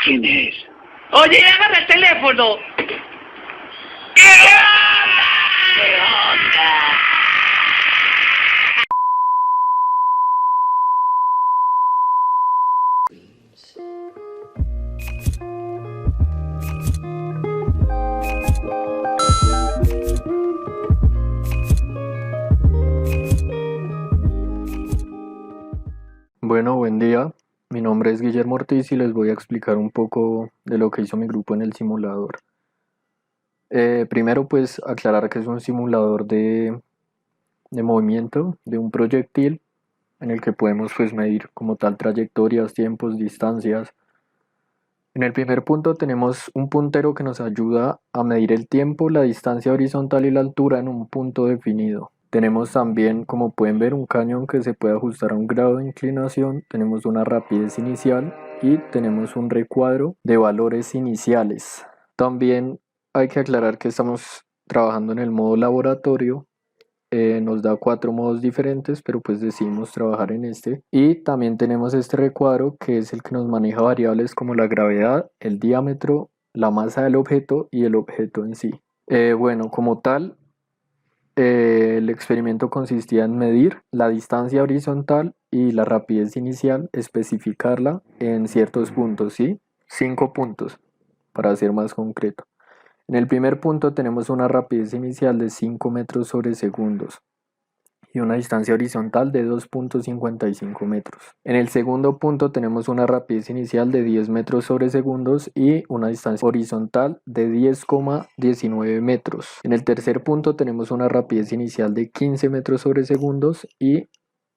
¿Quién es? Oye, agarra el teléfono. ¿Qué onda? ¿Qué onda? Bueno, buen día. Mi nombre es Guillermo Ortiz y les voy a explicar un poco de lo que hizo mi grupo en el simulador. Primero, pues aclarar que es un simulador de movimiento de un proyectil en el que podemos pues medir como tal trayectorias, tiempos, distancias. En el primer punto tenemos un puntero que nos ayuda a medir el tiempo, la distancia horizontal y la altura en un punto definido. Tenemos también, como pueden ver, un cañón que se puede ajustar a un grado de inclinación. Tenemos una rapidez inicial y tenemos un recuadro de valores iniciales. También hay que aclarar que estamos trabajando en el modo laboratorio. Nos da 4 modos diferentes, pero pues decidimos trabajar en este. Y también tenemos este recuadro que es el que nos maneja variables como la gravedad, el diámetro, la masa del objeto y el objeto en sí. Bueno, como tal, el experimento consistía en medir la distancia horizontal y la rapidez inicial, especificarla en ciertos puntos, ¿sí? 5 puntos, para ser más concreto. En el primer punto tenemos una rapidez inicial de 5 metros sobre segundos y una distancia horizontal de 2,55 metros. En el segundo punto tenemos una rapidez inicial de 10 metros sobre segundos y una distancia horizontal de 10,19 metros. En el tercer punto tenemos una rapidez inicial de 15 metros sobre segundos y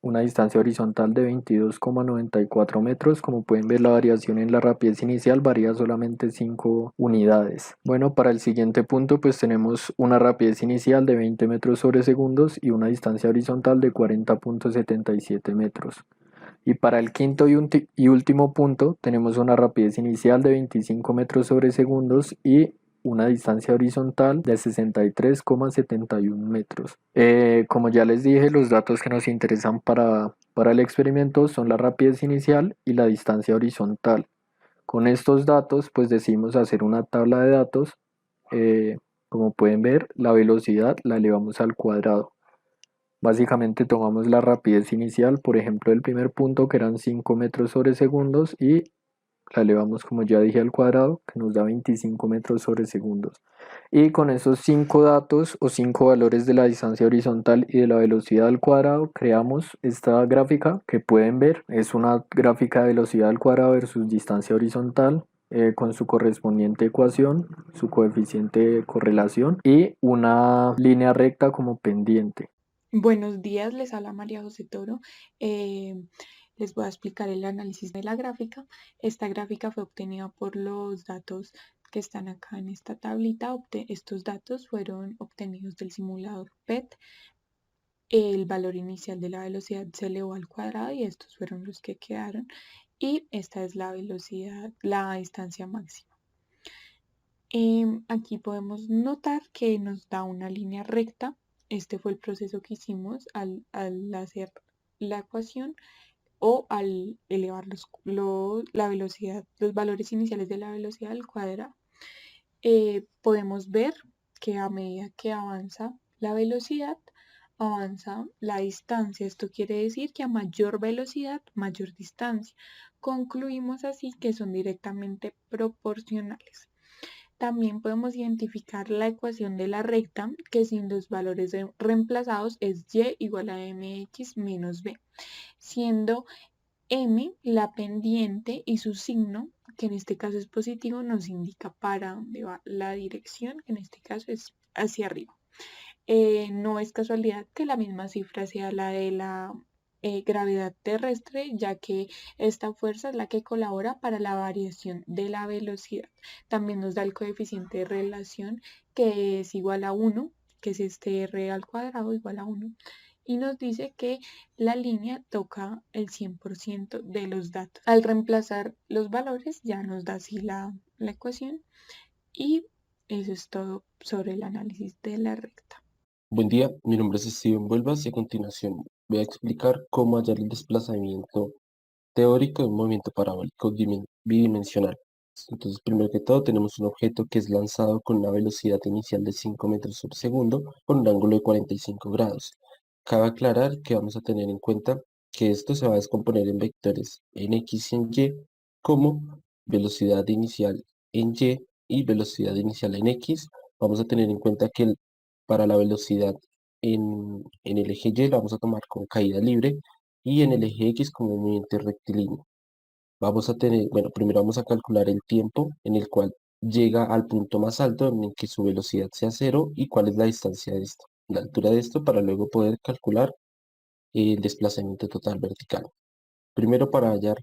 una distancia horizontal de 22,94 metros. Como pueden ver, la variación en la rapidez inicial varía solamente 5 unidades. Bueno, para el siguiente punto pues tenemos una rapidez inicial de 20 metros sobre segundos y una distancia horizontal de 40,77 metros. Y para el quinto y último punto tenemos una rapidez inicial de 25 metros sobre segundos y una distancia horizontal de 63,71 metros. Como ya les dije, los datos que nos interesan para el experimento son la rapidez inicial y la distancia horizontal. Con estos datos pues decidimos hacer una tabla de datos. Como pueden ver, la velocidad la elevamos al cuadrado. Básicamente tomamos la rapidez inicial, por ejemplo, del primer punto que eran 5 metros sobre segundos y la elevamos, como ya dije, al cuadrado, que nos da 25 metros sobre segundos. Y con esos 5 datos o 5 valores de la distancia horizontal y de la velocidad al cuadrado, creamos esta gráfica que pueden ver. Es una gráfica de velocidad al cuadrado versus distancia horizontal, con su correspondiente ecuación, su coeficiente de correlación y una línea recta como pendiente. Buenos días, les habla María José Toro. Eh, Les voy a explicar el análisis de la gráfica. Esta gráfica fue obtenida por los datos que están acá en esta tablita. Estos datos fueron obtenidos del simulador PET. El valor inicial de la velocidad se elevó al cuadrado y estos fueron los que quedaron. Y esta es la velocidad, la distancia máxima. Aquí podemos notar que nos da una línea recta. Este fue el proceso que hicimos al hacer la ecuación o al elevar la velocidad, los valores iniciales de la velocidad al cuadrado. Podemos ver que a medida que avanza la velocidad, avanza la distancia. Esto quiere decir que a mayor velocidad, mayor distancia. Concluimos así que son directamente proporcionales. También podemos identificar la ecuación de la recta, que sin los valores reemplazados es y igual a mx menos b, siendo m la pendiente y su signo, que en este caso es positivo, nos indica para dónde va la dirección, que en este caso es hacia arriba. No es casualidad que la misma cifra sea la de la gravedad terrestre, ya que esta fuerza es la que colabora para la variación de la velocidad. También nos da el coeficiente de relación, que es igual a 1, que es este r al cuadrado igual a 1, y nos dice que la línea toca el 100% de los datos. Al reemplazar los valores ya nos da así la ecuación, y eso es todo sobre el análisis de la recta. Buen día, mi nombre es Steven Vuelvas y a continuación voy a explicar cómo hallar el desplazamiento teórico de un movimiento parabólico bidimensional. Entonces, primero que todo, tenemos un objeto que es lanzado con una velocidad inicial de 5 metros por segundo con un ángulo de 45 grados. Cabe aclarar que vamos a tener en cuenta que esto se va a descomponer en vectores en X y en Y como velocidad inicial en Y velocidad inicial en X. Vamos a tener en cuenta que para la velocidad en el eje Y la vamos a tomar con caída libre y en el eje X como movimiento rectilíneo. Vamos a tener, bueno, primero vamos a calcular el tiempo en el cual llega al punto más alto en el que su velocidad sea cero y cuál es la distancia de esto, la altura de esto para luego poder calcular el desplazamiento total vertical. Primero para hallar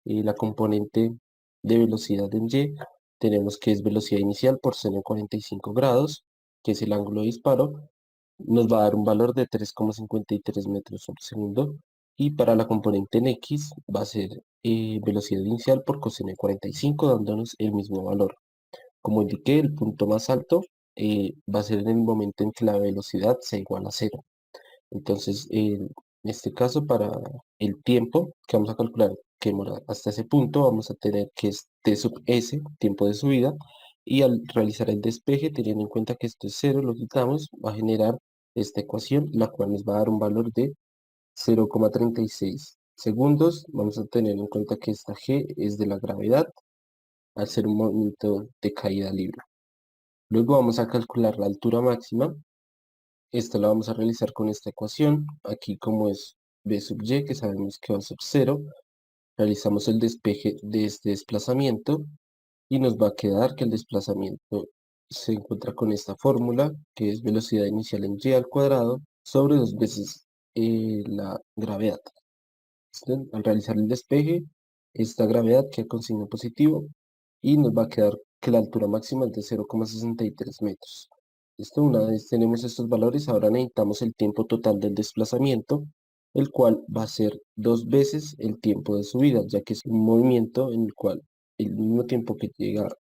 la componente de velocidad en Y, tenemos que es velocidad inicial por seno de 45 grados, que es el ángulo de disparo, nos va a dar un valor de 3,53 metros por segundo. Y para la componente en X va a ser velocidad inicial por coseno de 45, dándonos el mismo valor. Como indiqué, el punto más alto va a ser en el momento en que la velocidad sea igual a cero. Entonces, en este caso, para el tiempo que vamos a calcular que demora hasta ese punto, vamos a tener que es t sub s, tiempo de subida, y al realizar el despeje, teniendo en cuenta que esto es cero, lo quitamos, va a generar esta ecuación, la cual nos va a dar un valor de 0,36 segundos. Vamos a tener en cuenta que esta g es de la gravedad, al ser un movimiento de caída libre. Luego vamos a calcular la altura máxima. Esta la vamos a realizar con esta ecuación. Aquí como es b sub y, que sabemos que va a ser 0, realizamos el despeje de este desplazamiento y nos va a quedar que el desplazamiento se encuentra con esta fórmula, que es velocidad inicial en y al cuadrado sobre 2 veces la gravedad. Al realizar el despeje, esta gravedad queda con signo positivo y nos va a quedar que la altura máxima es de 0,63 metros. Una vez tenemos estos valores, ahora necesitamos el tiempo total del desplazamiento, el cual va a ser 2 veces el tiempo de subida, ya que es un movimiento en el cual el mismo tiempo que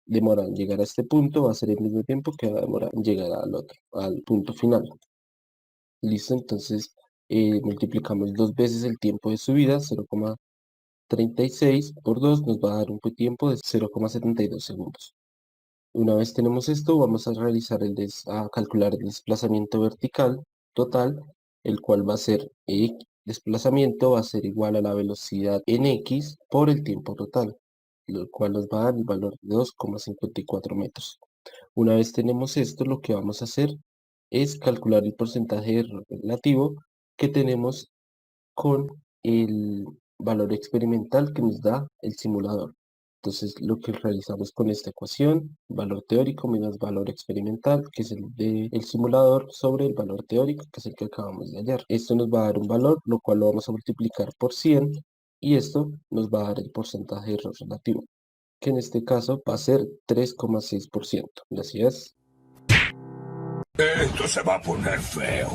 demora en llegar a este punto va a ser el mismo tiempo que va a demorar en llegar al otro, al punto final. Listo, entonces multiplicamos 2 veces el tiempo de subida, 0,36 por 2 nos va a dar un tiempo de 0,72 segundos. Una vez tenemos esto, vamos a realizar a calcular el desplazamiento vertical total, el cual va a ser desplazamiento va a ser igual a la velocidad en X por el tiempo total, lo cual nos va a dar el valor de 2,54 metros. Una vez tenemos esto, lo que vamos a hacer es calcular el porcentaje de error relativo que tenemos con el valor experimental que nos da el simulador. Entonces, lo que realizamos con esta ecuación, valor teórico menos valor experimental, que es el del simulador, sobre el valor teórico, que es el que acabamos de hallar. Esto nos va a dar un valor, lo cual lo vamos a multiplicar por 100, y esto nos va a dar el porcentaje de error relativo, que en este caso va a ser 3,6%. Gracias. Esto se va a poner feo.